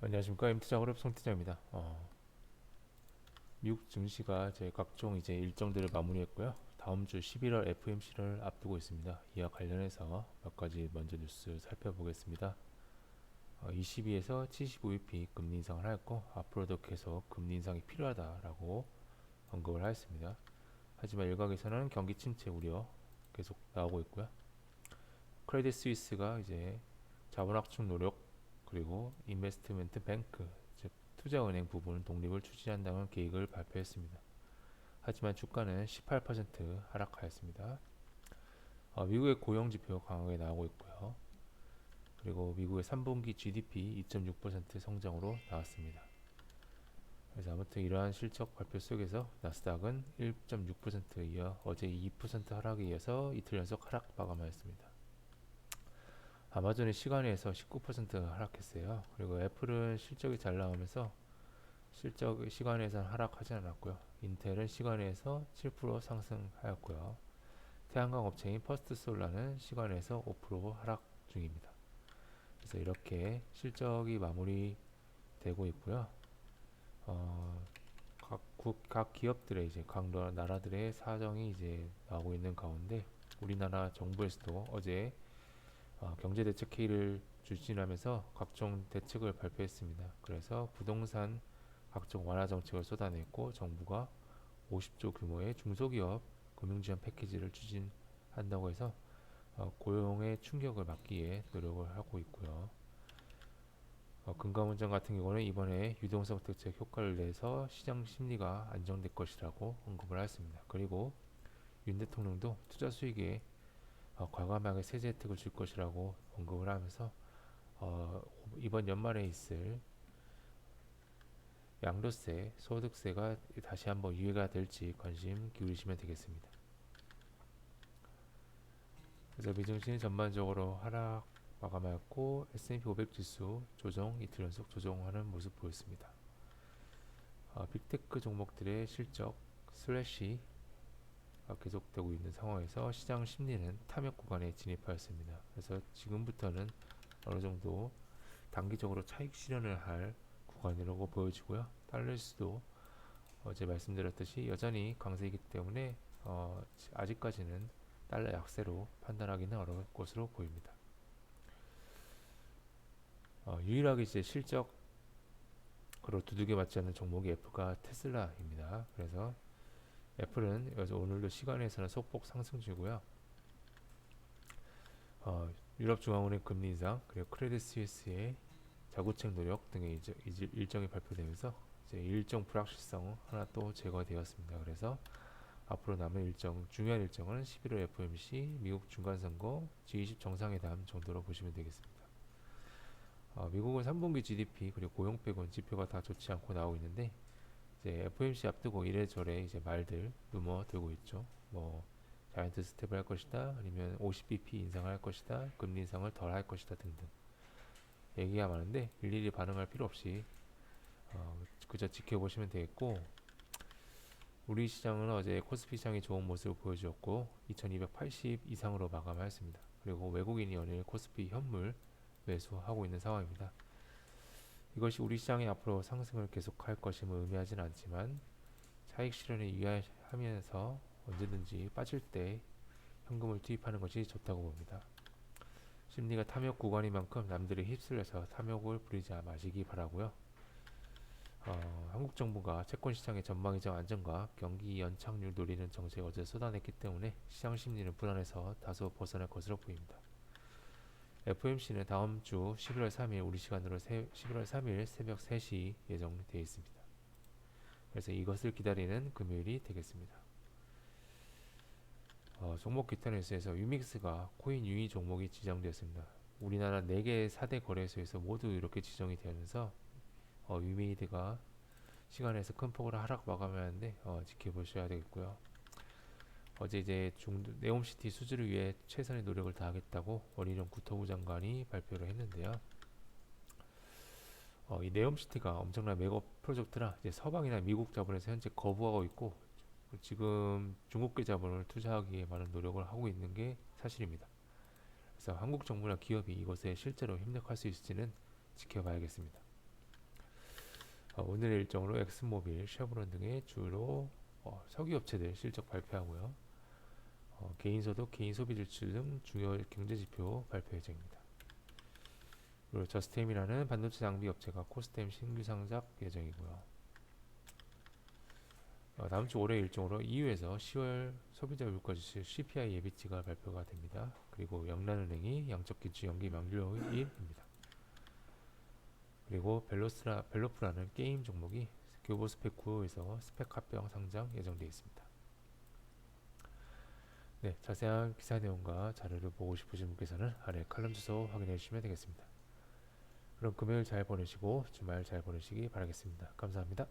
안녕하십니까. M투자그룹 송팀장입니다. 미국 증시가 이제 각종 이제 일정들을 마무리했고요. 다음 주 11월 FOMC를 앞두고 있습니다. 이와 관련해서 몇 가지 먼저 뉴스 살펴보겠습니다. 22에서 75bp 금리 인상을 하였고 앞으로도 계속 금리 인상이 필요하다라고 언급을 하였습니다. 하지만 일각에서는 경기 침체 우려 계속 나오고 있고요. 크레딧 스위스가 이제 자본 확충 노력 그리고 인베스트멘트 뱅크 즉 투자은행 부분 독립을 추진한다는 계획을 발표했습니다. 하지만 주가는 18% 하락하였습니다. 미국의 고용지표 강하게 나오고 있고요. 그리고 미국의 3분기 GDP 2.6% 성장으로 나왔습니다. 그래서 아무튼 이러한 실적 발표 속에서 나스닥은 1.6% 이어 어제 2% 하락에 이어서 이틀 연속 하락 마감하였습니다. 아마존이 시간에서 19% 하락했어요. 그리고 애플은 실적이 잘 나오면서 실적 시간에서 하락하지 않았고요. 인텔은 시간에서 7% 상승하였고요. 태양광 업체인 퍼스트솔라는 시간에서 5% 하락 중입니다. 그래서 이렇게 실적이 마무리되고 있고요. 각 기업들의 이제 각 나라들의 사정이 이제 나오고 있는 가운데 우리나라 정부에서도 어제 경제대책회의를 추진하면서 각종 대책을 발표했습니다. 그래서 부동산 각종 완화 정책을 쏟아냈고 정부가 50조 규모의 중소기업 금융지원 패키지를 추진한다고 해서 고용의 충격을 막기 위해 노력을 하고 있고요. 금감원장 같은 경우는 이번에 유동성 대책 효과를 내서 시장 심리가 안정될 것이라고 언급을 했습니다. 그리고 윤 대통령도 투자 수익에 과감하게 세제 혜택을 줄 것이라고 언급을 하면서 이번 연말에 있을 양도세, 소득세가 다시 한번 유예가 될지 관심 기울이시면 되겠습니다. 그래서 미증시는 전반적으로 하락 마감하였고 S&P 500 지수 조정 이틀 연속 조정하는 모습 보였습니다. 빅테크 종목들의 실적 슬래시 계속되고 있는 상황에서 시장 심리는 탐욕 구간에 진입하였습니다. 그래서 지금부터는 어느 정도 단기적으로 차익 실현을 할 구간이라고 보여지고요. 달러지수도 어제 말씀드렸듯이 여전히 강세이기 때문에 아직까지는 달러 약세로 판단하기는 어려울 것으로 보입니다. 유일하게 이제 실적으로 두들겨 맞지 않는 종목이 애플과 테슬라입니다. 그래서 애플은 오늘도 시간에서는 소폭 상승 중이고요. 유럽 중앙은행 금리 인상 그리고 크레딧 스위스의 자구책 노력 등의 일정이 발표되면서 이제 일정 불확실성 하나 또 제거되었습니다. 그래서 앞으로 남은 중요한 일정은 11월 FOMC, 미국 중간선거, G20 정상회담 정도로 보시면 되겠습니다. 미국은 3분기 GDP 그리고 고용 빼곤 지표가 다 좋지 않고 나오고 있는데 이제 FOMC 앞두고 이래저래 이제 말들 루머 들고 있죠. 뭐 자이언트 스텝을 할 것이다, 아니면 50bp 인상을 할 것이다, 금리 인상을 덜 할 것이다 등등 얘기가 많은데 일일이 반응할 필요 없이 그저 지켜보시면 되겠고, 우리 시장은 어제 코스피 시장이 좋은 모습을 보여주었고 2280 이상으로 마감하였습니다. 그리고 외국인이 연일 코스피 현물 매수하고 있는 상황입니다. 이것이 우리 시장이 앞으로 상승을 계속할 것임을 의미하지는 않지만 차익 실현에 유의하면서 언제든지 빠질 때 현금을 투입하는 것이 좋다고 봅니다. 심리가 탐욕 구간인 만큼 남들이 휩쓸려서 탐욕을 부리지 마시기 바라고요. 한국 정부가 채권 시장의 전망이적 안정과 경기 연착률 노리는 정책을 어제 쏟아냈기 때문에 시장 심리는 불안해서 다소 벗어날 것으로 보입니다. FOMC는 다음 주 11월 3일 우리 시간으로 11월 3일 새벽 3시 예정되어 있습니다. 그래서 이것을 기다리는 금요일이 되겠습니다. 종목 기타 뉴스에서 유믹스가 코인 유의 종목이 지정되었습니다. 우리나라 4개 4대 거래소에서 모두 이렇게 지정이 되면서 유메이드가 시간에서 큰 폭으로 하락 마감하는데 지켜보셔야 되겠고요. 어제 이제 네옴시티 수주를 위해 최선의 노력을 다하겠다고 원희룡 국토부 장관이 발표를 했는데요. 이 네옴시티가 엄청난 메가 프로젝트라 이제 서방이나 미국 자본에서 현재 거부하고 있고 지금 중국계 자본을 투자하기에 많은 노력을 하고 있는 게 사실입니다. 그래서 한국 정부나 기업이 이것에 실제로 협력할 수 있을지는 지켜봐야겠습니다. 오늘의 일정으로 엑슨모빌, 쉐보론 등의 주로 석유업체들 실적 발표하고요. 개인소득, 개인소비 지출 등 중요 경제지표 발표 예정입니다. 그리고 저스템이라는 반도체 장비 업체가 코스템 신규 상장 예정이고요. 다음 주 올해 일정으로 EU에서 10월 소비자 물가지수 CPI 예비치가 발표가 됩니다. 그리고 영란은행이 양적 기준 연기 만료일입니다. 그리고 벨로프라는 게임 종목이 교보 스펙 9에서 스펙 합병 상장 예정되어 있습니다. 네, 자세한 기사 내용과 자료를 보고 싶으신 분께서는 아래 칼럼 주소 확인해 주시면 되겠습니다. 그럼 금요일 잘 보내시고 주말 잘 보내시기 바라겠습니다. 감사합니다.